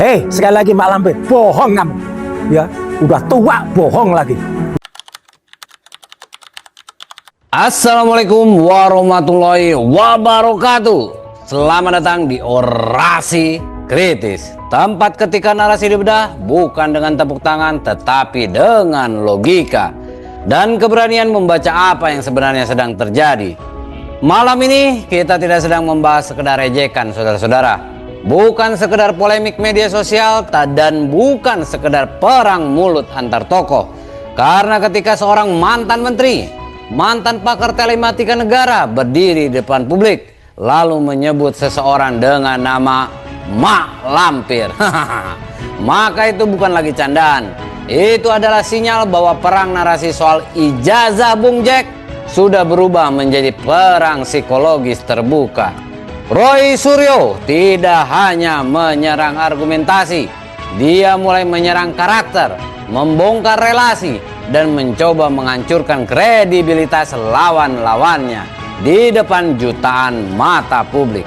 Hei, sekali lagi Mak Lampir, bohong kamu. Ya, udah tua bohong lagi. Assalamualaikum warahmatullahi wabarakatuh. Selamat datang di Orasi Kritis, tempat ketika narasi dibedah bukan dengan tepuk tangan tetapi dengan logika dan keberanian membaca apa yang sebenarnya sedang terjadi. Malam ini kita tidak sedang membahas sekedar ejekan, saudara-saudara. Bukan sekedar polemik media sosial dan bukan sekedar perang mulut antar tokoh. Karena ketika seorang mantan menteri, mantan pakar telematika negara berdiri di depan publik lalu menyebut seseorang dengan nama Mak Lampir, maka itu bukan lagi candaan. Itu adalah sinyal bahwa perang narasi soal ijazah Bung Jack sudah berubah menjadi perang psikologis terbuka. Roy Suryo tidak hanya menyerang argumentasi, dia mulai menyerang karakter, membongkar relasi, dan mencoba menghancurkan kredibilitas lawan-lawannya di depan jutaan mata publik.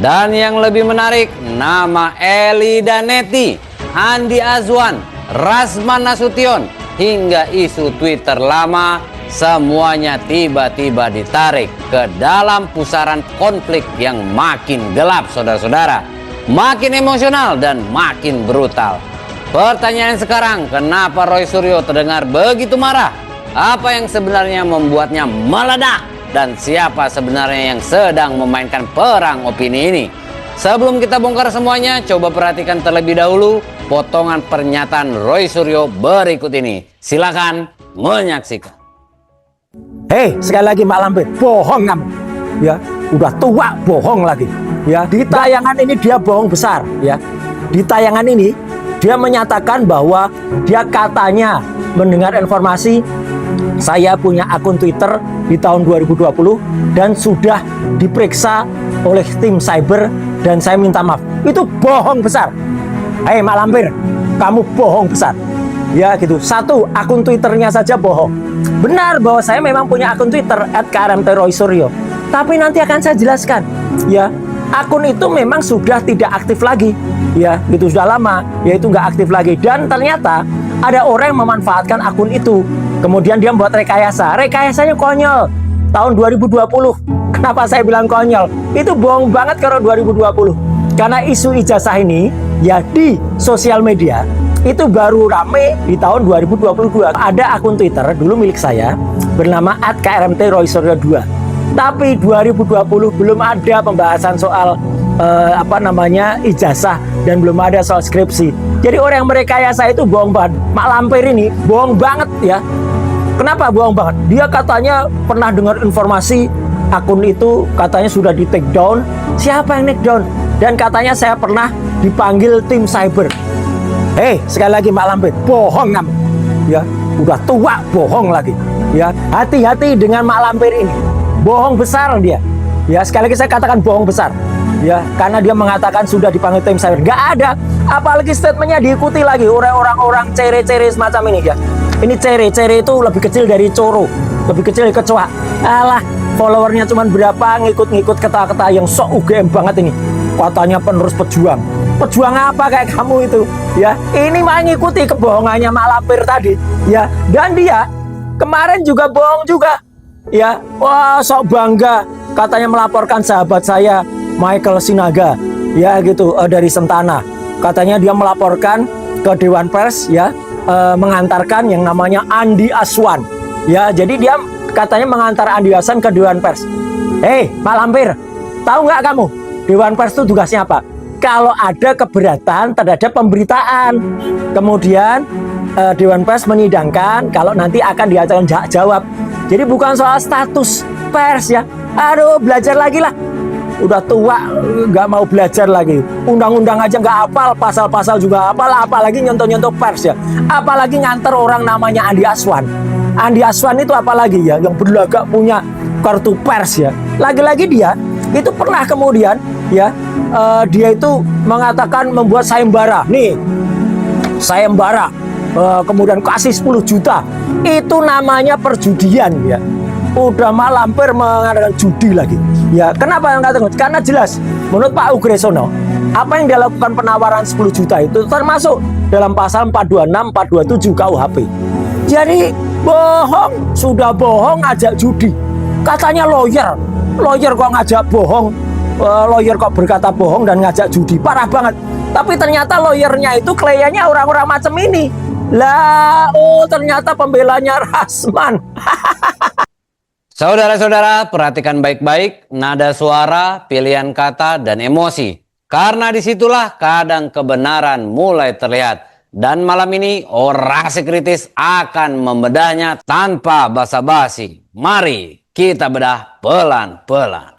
Dan yang lebih menarik, nama Eli Daneti, Andi Azwan, Rasman Nasution, hingga isu Twitter lama, semuanya tiba-tiba ditarik ke dalam pusaran konflik yang makin gelap, saudara-saudara, makin emosional dan makin brutal. Pertanyaan sekarang, kenapa Roy Suryo terdengar begitu marah? Apa yang sebenarnya membuatnya meledak? Dan siapa sebenarnya yang sedang memainkan perang opini ini? Sebelum kita bongkar semuanya, coba perhatikan terlebih dahulu potongan pernyataan Roy Suryo berikut ini. Silakan menyaksikan. Hei, sekali lagi Mak Lampir, bohong kamu. Ya, udah tua bohong lagi. Ya, di tayangan ini dia bohong besar. Ya, di tayangan ini dia menyatakan bahwa dia katanya mendengar informasi saya punya akun Twitter di tahun 2020 dan sudah diperiksa oleh tim cyber dan saya minta maaf. Itu bohong besar. Hei Mak Lampir, kamu bohong besar. Ya gitu. Satu, akun Twitternya saja bohong. Benar bahwa saya memang punya akun Twitter @KRMT_Roy_Suryo. Tapi nanti akan saya jelaskan. Ya, akun itu memang sudah tidak aktif lagi. Ya, itu sudah lama. Ya itu nggak aktif lagi. Dan ternyata ada orang yang memanfaatkan akun itu. Kemudian dia membuat rekayasa. Rekayasanya konyol. Tahun 2020. Kenapa saya bilang konyol? Itu bohong banget kalau 2020. Karena isu ijazah ini ya di sosial media itu baru rame di tahun 2022. Ada akun Twitter dulu milik saya bernama @KRMT_Roy_Suryo2. Tapi 2020 belum ada pembahasan soal ijazah dan belum ada soal skripsi. Jadi orang yang merekayasa itu bohong banget. Mak Lampir ini bohong banget ya. Kenapa bohong banget? Dia katanya pernah dengar informasi akun itu katanya sudah di take down. Siapa yang take down? Dan katanya saya pernah dipanggil tim cyber. Hei, sekali lagi Mak Lampir, bohong kamu. Ya, udah tua bohong lagi. Ya, hati-hati dengan Mak Lampir ini. Bohong besar dia. Ya, sekali lagi saya katakan bohong besar. Ya, karena dia mengatakan sudah dipanggil tim cyber. Gak ada. Apalagi statementnya diikuti lagi oleh orang-orang cere-cere semacam ini ya. Ini cere itu lebih kecil dari coro, lebih kecil dari kecoa. Alah, followernya cuma berapa, ngikut-ngikut kata-kata yang sok UGM banget ini. Katanya penerus pejuang. Pejuang apa kayak kamu itu? Ya, ini mah ngikuti kebohongannya Mak Lampir tadi. Ya, dan dia kemarin juga bohong juga. Ya, wah sok bangga katanya melaporkan sahabat saya Michael Sinaga. Ya gitu dari Sentana. Katanya dia melaporkan ke Dewan Pers ya, mengantarkan yang namanya Andi Azwan. Ya, jadi dia katanya mengantar Andi Azwan ke Dewan Pers. Hei, Mak Lampir, tahu nggak kamu? Dewan Pers itu tugasnya apa? Kalau ada keberatan terhadap pemberitaan, kemudian Dewan Pers menyidangkan kalau nanti akan diajukan hak jawab. Jadi bukan soal status pers ya. Aduh, belajar lagi lah. Udah tua, nggak mau belajar lagi. Undang-undang aja nggak hafal, pasal-pasal juga hafal, apalagi nyontoh-nyontoh pers ya. Apalagi nganter orang namanya Andi Azwan. Andi Azwan itu apalagi ya, yang berlagak punya kartu pers ya. Lagi-lagi dia itu pernah kemudian ya dia itu mengatakan membuat sayembara nih, sayembara kemudian kasih 10 juta, itu namanya perjudian ya. udah mak lampir mengadakan judi lagi. Ya, kenapa yang katakan? Karena jelas menurut Pak Ugresono, apa yang dia lakukan penawaran 10 juta itu termasuk dalam pasal 426, 427 KUHP. Jadi bohong, sudah bohong ngajak judi. Katanya lawyer kok ngajak bohong, lawyer kok berkata bohong dan ngajak judi, parah banget. Tapi ternyata lawyernya itu kliennya orang-orang macam ini. Lah, oh ternyata pembelanya Rasman. Saudara-saudara, perhatikan baik-baik nada suara, pilihan kata, dan emosi. Karena disitulah kadang kebenaran mulai terlihat. Dan malam ini orasi kritis akan membedahnya tanpa basa-basi. Mari kita bedah pelan-pelan.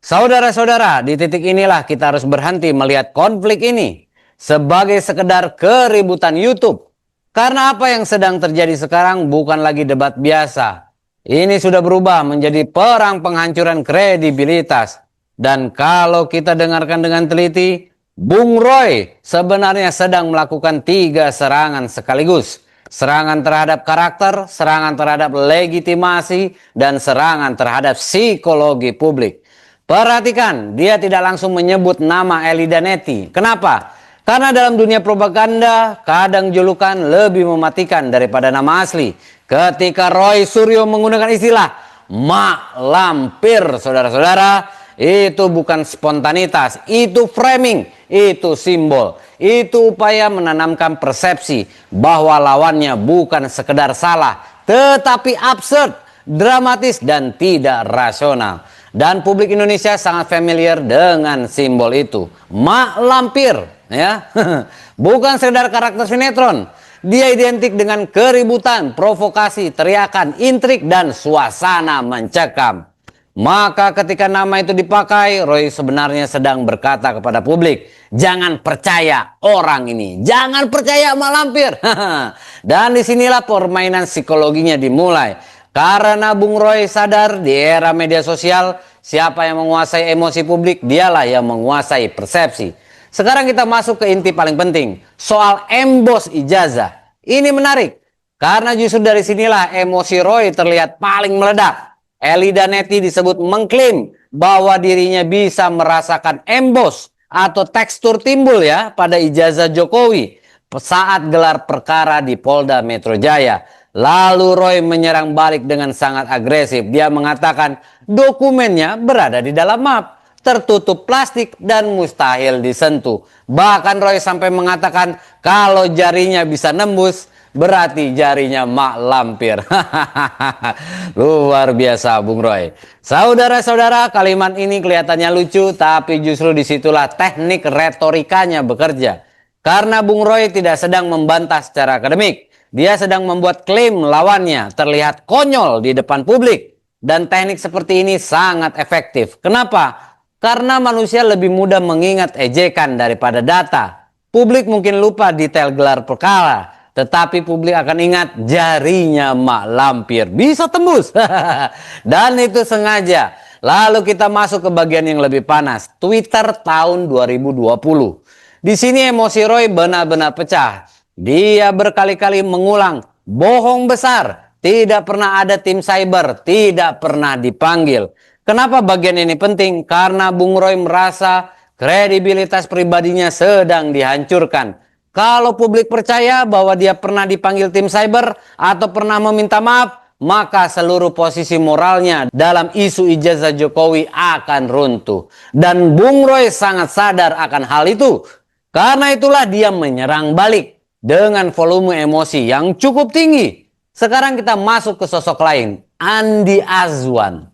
Saudara-saudara, di titik inilah kita harus berhenti melihat konflik ini sebagai sekedar keributan YouTube. Karena apa yang sedang terjadi sekarang bukan lagi debat biasa. Ini sudah berubah menjadi perang penghancuran kredibilitas. Dan kalau kita dengarkan dengan teliti, Bung Roy sebenarnya sedang melakukan 3 serangan sekaligus. Serangan terhadap karakter, serangan terhadap legitimasi, dan serangan terhadap psikologi publik. Perhatikan, dia tidak langsung menyebut nama Eli Danetti. Kenapa? Karena dalam dunia propaganda, kadang julukan lebih mematikan daripada nama asli. Ketika Roy Suryo menggunakan istilah mak lampir, saudara-saudara, itu bukan spontanitas, itu framing, itu simbol, itu upaya menanamkan persepsi bahwa lawannya bukan sekedar salah, tetapi absurd, dramatis, dan tidak rasional. Dan publik Indonesia sangat familiar dengan simbol itu, mak lampir, ya. Bukan sekedar karakter sinetron. Dia identik dengan keributan, provokasi, teriakan, intrik, dan suasana mencekam. Maka ketika nama itu dipakai, Roy sebenarnya sedang berkata kepada publik, jangan percaya orang ini, jangan percaya mak lampir. Dan disinilah permainan psikologinya dimulai. Karena Bung Roy sadar di era media sosial, siapa yang menguasai emosi publik, dialah yang menguasai persepsi. Sekarang kita masuk ke inti paling penting, soal embos ijazah. Ini menarik, karena justru dari sinilah emosi Roy terlihat paling meledak. Eli Danetti disebut mengklaim bahwa dirinya bisa merasakan embos atau tekstur timbul ya pada ijazah Jokowi saat gelar perkara di Polda Metro Jaya. Lalu Roy menyerang balik dengan sangat agresif. Dia mengatakan dokumennya berada di dalam map, tertutup plastik dan mustahil disentuh. Bahkan Roy sampai mengatakan kalau jarinya bisa nembus, berarti jarinya mak lampir. Luar biasa Bung Roy. Saudara-saudara, kalimat ini kelihatannya lucu, tapi justru disitulah teknik retorikanya bekerja. Karena Bung Roy tidak sedang membantah secara akademik. Dia sedang membuat klaim lawannya terlihat konyol di depan publik. Dan teknik seperti ini sangat efektif. Kenapa? Karena manusia lebih mudah mengingat ejekan daripada data. Publik mungkin lupa detail gelar perkara, tetapi publik akan ingat jarinya mak lampir. Bisa tembus. Dan itu sengaja. Lalu kita masuk ke bagian yang lebih panas. Twitter tahun 2020. Di sini emosi Roy benar-benar pecah. Dia berkali-kali mengulang, bohong besar, tidak pernah ada tim cyber, tidak pernah dipanggil. Kenapa bagian ini penting? Karena Bung Roy merasa kredibilitas pribadinya sedang dihancurkan. Kalau publik percaya bahwa dia pernah dipanggil tim cyber atau pernah meminta maaf, maka seluruh posisi moralnya dalam isu ijazah Jokowi akan runtuh. Dan Bung Roy sangat sadar akan hal itu. Karena itulah dia menyerang balik dengan volume emosi yang cukup tinggi. Sekarang kita masuk ke sosok lain, Andi Azwan.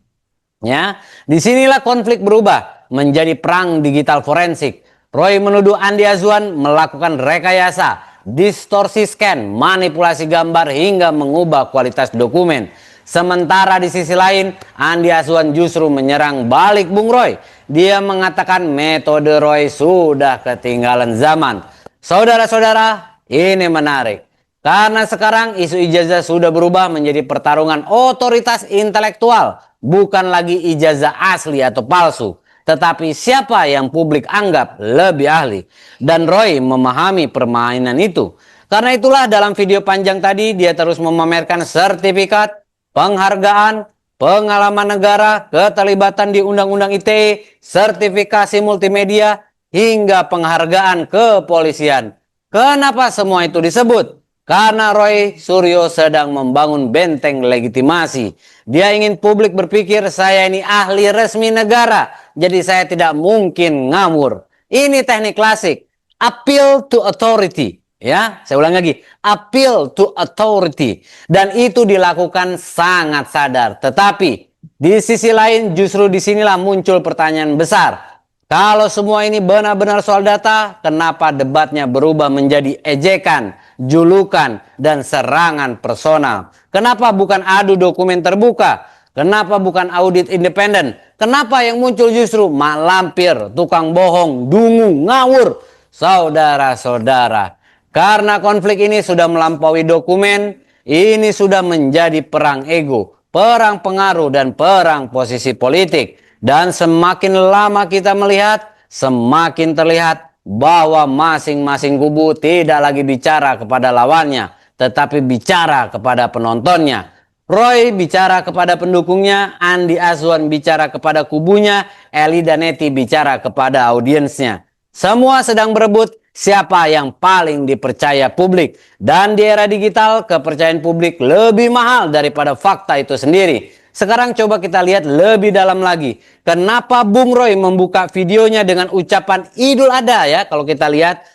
Ya, disinilah konflik berubah menjadi perang digital forensik. Roy menuduh Andi Azwan melakukan rekayasa, distorsi scan, manipulasi gambar hingga mengubah kualitas dokumen. Sementara di sisi lain, Andi Azwan justru menyerang balik Bung Roy. Dia mengatakan metode Roy sudah ketinggalan zaman. Saudara-saudara, ini menarik. Karena sekarang isu ijazah sudah berubah menjadi pertarungan otoritas intelektual. Bukan lagi ijazah asli atau palsu. Tetapi siapa yang publik anggap lebih ahli. Dan Roy memahami permainan itu. Karena itulah dalam video panjang tadi dia terus memamerkan sertifikat, penghargaan, pengalaman negara, keterlibatan di Undang-Undang ITE, sertifikasi multimedia, hingga penghargaan kepolisian. Kenapa semua itu disebut? Karena Roy Suryo sedang membangun benteng legitimasi. Dia ingin publik berpikir saya ini ahli resmi negara, jadi saya tidak mungkin ngawur. Ini teknik klasik, appeal to authority. Ya, saya ulang lagi, appeal to authority. Dan itu dilakukan sangat sadar. Tetapi di sisi lain justru disinilah muncul pertanyaan besar. Kalau semua ini benar-benar soal data, kenapa debatnya berubah menjadi ejekan, julukan, dan serangan personal? Kenapa bukan adu dokumen terbuka? Kenapa bukan audit independen? Kenapa yang muncul justru mak lampir, tukang bohong, dungu, ngawur? Saudara-saudara, karena konflik ini sudah melampaui dokumen, ini sudah menjadi perang ego, perang pengaruh, dan perang posisi politik. Dan semakin lama kita melihat, semakin terlihat bahwa masing-masing kubu tidak lagi bicara kepada lawannya, tetapi bicara kepada penontonnya. Roy bicara kepada pendukungnya, Andi Azwan bicara kepada kubunya, Eli Daneti bicara kepada audiensnya. Semua sedang berebut siapa yang paling dipercaya publik. Dan di era digital, kepercayaan publik lebih mahal daripada fakta itu sendiri. Sekarang coba kita lihat lebih dalam lagi. Kenapa Bung Roy membuka videonya dengan ucapan Idul Adha ya? Kalau kita lihat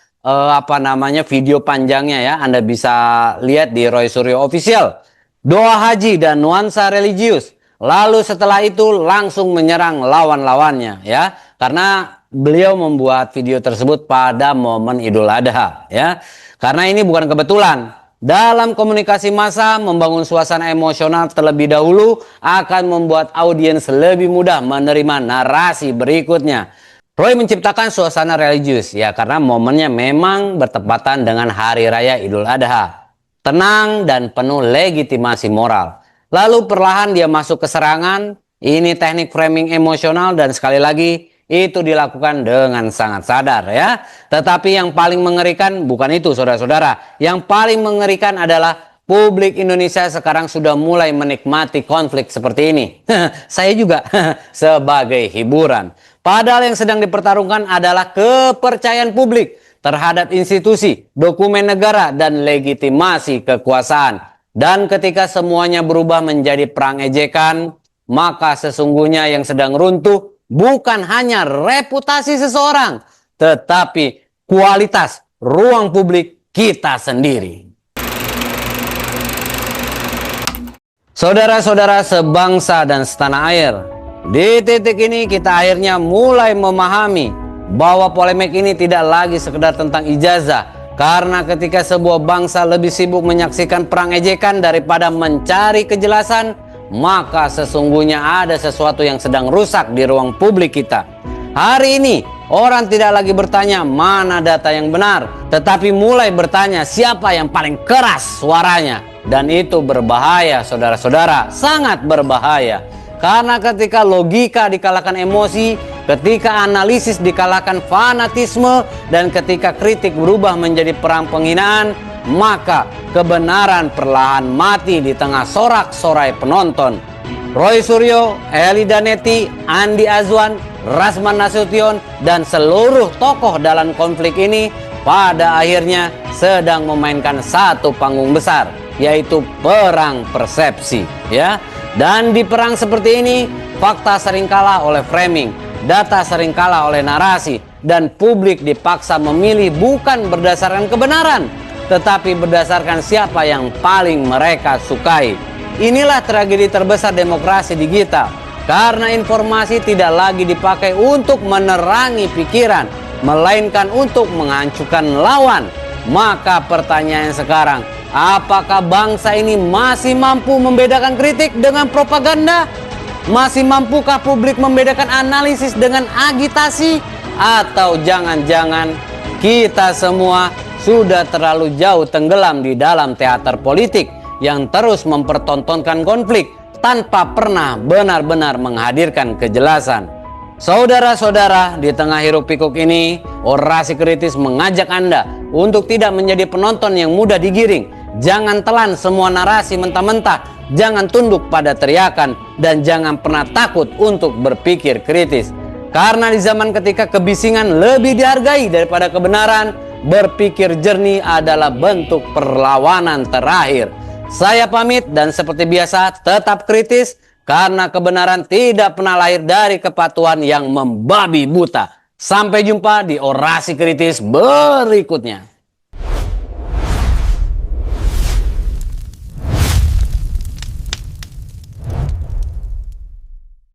video panjangnya ya, Anda bisa lihat di Roy Suryo Official. Doa haji dan nuansa religius. Lalu setelah itu langsung menyerang lawan-lawannya ya. Karena beliau membuat video tersebut pada momen Idul Adha ya. Karena ini bukan kebetulan. Dalam komunikasi massa, membangun suasana emosional terlebih dahulu akan membuat audiens lebih mudah menerima narasi berikutnya. Roy menciptakan suasana religius ya karena momennya memang bertepatan dengan Hari Raya Idul Adha. Tenang dan penuh legitimasi moral. Lalu perlahan dia masuk ke serangan. Ini teknik framing emosional dan sekali lagi itu dilakukan dengan sangat sadar ya. Tetapi yang paling mengerikan bukan itu saudara-saudara. Yang paling mengerikan adalah publik Indonesia sekarang sudah mulai menikmati konflik seperti ini. Saya juga sebagai hiburan. Padahal yang sedang dipertarungkan adalah kepercayaan publik terhadap institusi, dokumen negara, dan legitimasi kekuasaan. Dan ketika semuanya berubah menjadi perang ejekan, maka sesungguhnya yang sedang runtuh bukan hanya reputasi seseorang, tetapi kualitas ruang publik kita sendiri. Saudara-saudara sebangsa dan setanah air, di titik ini kita akhirnya mulai memahami bahwa polemik ini tidak lagi sekedar tentang ijazah. Karena ketika sebuah bangsa lebih sibuk menyaksikan perang ejekan daripada mencari kejelasan, maka sesungguhnya ada sesuatu yang sedang rusak di ruang publik kita. Hari ini orang tidak lagi bertanya mana data yang benar, tetapi mulai bertanya siapa yang paling keras suaranya. Dan itu berbahaya saudara-saudara, sangat berbahaya. Karena ketika logika dikalahkan emosi, ketika analisis dikalahkan fanatisme, dan ketika kritik berubah menjadi perang penghinaan, maka kebenaran perlahan mati di tengah sorak-sorai penonton. Roy Suryo, Eli Daneti, Andi Azwan, Rasman Nasution, dan seluruh tokoh dalam konflik ini pada akhirnya sedang memainkan satu panggung besar, yaitu perang persepsi ya. Dan di perang seperti ini, fakta sering kalah oleh framing, data sering kalah oleh narasi, dan publik dipaksa memilih bukan berdasarkan kebenaran, tetapi berdasarkan siapa yang paling mereka sukai. Inilah tragedi terbesar demokrasi digital, karena informasi tidak lagi dipakai untuk menerangi pikiran, melainkan untuk menghancurkan lawan. Maka pertanyaan sekarang, apakah bangsa ini masih mampu membedakan kritik dengan propaganda? Masih mampukah publik membedakan analisis dengan agitasi? Atau jangan-jangan kita semua sudah terlalu jauh tenggelam di dalam teater politik yang terus mempertontonkan konflik tanpa pernah benar-benar menghadirkan kejelasan? Saudara-saudara, di tengah hiruk pikuk ini, Orasi Kritis mengajak Anda untuk tidak menjadi penonton yang mudah digiring. Jangan telan semua narasi mentah-mentah, jangan tunduk pada teriakan, dan jangan pernah takut untuk berpikir kritis. Karena di zaman ketika kebisingan lebih dihargai daripada kebenaran, berpikir jernih adalah bentuk perlawanan terakhir. Saya pamit dan seperti biasa tetap kritis, karena kebenaran tidak pernah lahir dari kepatuhan yang membabi buta. Sampai jumpa di Orasi Kritis berikutnya.